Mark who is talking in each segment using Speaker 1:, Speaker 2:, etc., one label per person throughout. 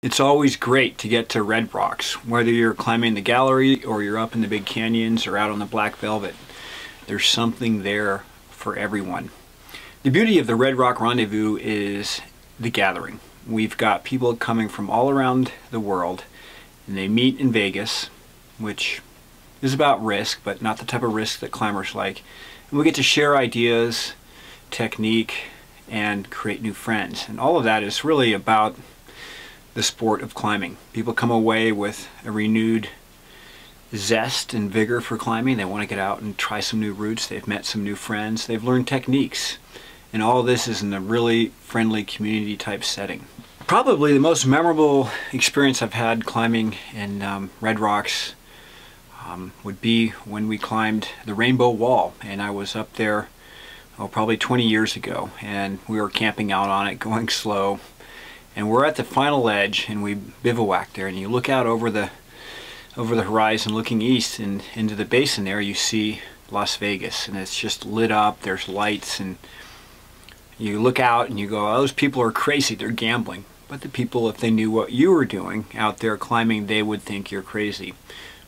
Speaker 1: It's always great to get to Red Rocks, whether you're climbing the gallery or you're up in the big canyons or out on the black velvet. There's something there for everyone. The beauty of the Red Rock Rendezvous is the gathering. We've got people coming from all around the world, and they meet in Vegas, which is about risk, but not the type of risk that climbers like. And we get to share ideas, technique, and create new friends. And all of that is really about the sport of climbing. People come away with a renewed zest and vigor for climbing. They want to get out and try some new routes. They've met some new friends. They've learned techniques. And all this is in a really friendly community type setting. Probably the most memorable experience I've had climbing in Red Rocks would be when we climbed the Rainbow Wall. And I was up there, probably 20 years ago. And we were camping out on it, going slow. And we're at the final edge, and we bivouac there, and you look out over the horizon, looking east and into the basin there, you see Las Vegas, and it's just lit up. There's lights, and you look out and you go, oh, those people are crazy, they're gambling. But the people, if they knew what you were doing out there climbing, they would think you're crazy,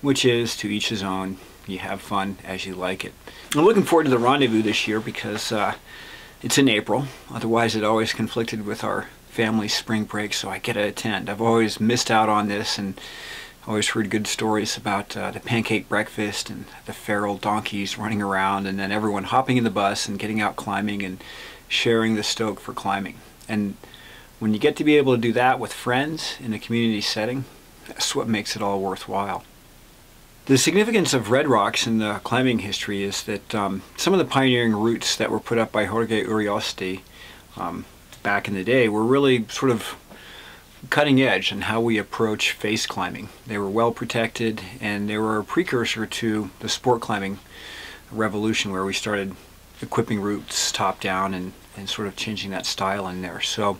Speaker 1: which is to each his own. You have fun as you like it. I'm looking forward to the rendezvous this year because it's in April. Otherwise it always conflicted with our family spring break, so I get to attend. I've always missed out on this and always heard good stories about the pancake breakfast and the feral donkeys running around, and then everyone hopping in the bus and getting out climbing and sharing the stoke for climbing. And when you get to be able to do that with friends in a community setting, that's what makes it all worthwhile. The significance of Red Rocks in the climbing history is that some of the pioneering routes that were put up by Jorge Urioste back in the day were really sort of cutting edge in how we approach face climbing. They were well protected, and they were a precursor to the sport climbing revolution, where we started equipping routes top down and sort of changing that style in there. So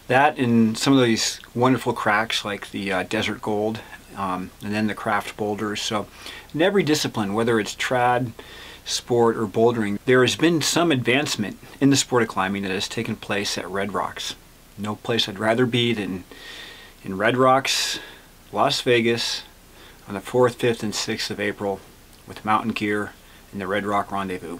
Speaker 1: that, and some of these wonderful cracks like the Desert Gold, and then the craft boulders. So in every discipline, whether it's trad, sport, or bouldering, there has been some advancement in the sport of climbing that has taken place at Red Rocks. No place I'd rather be than in Red Rocks, Las Vegas, on the 4th, 5th, and 6th of April with mountain gear in the Red Rock Rendezvous.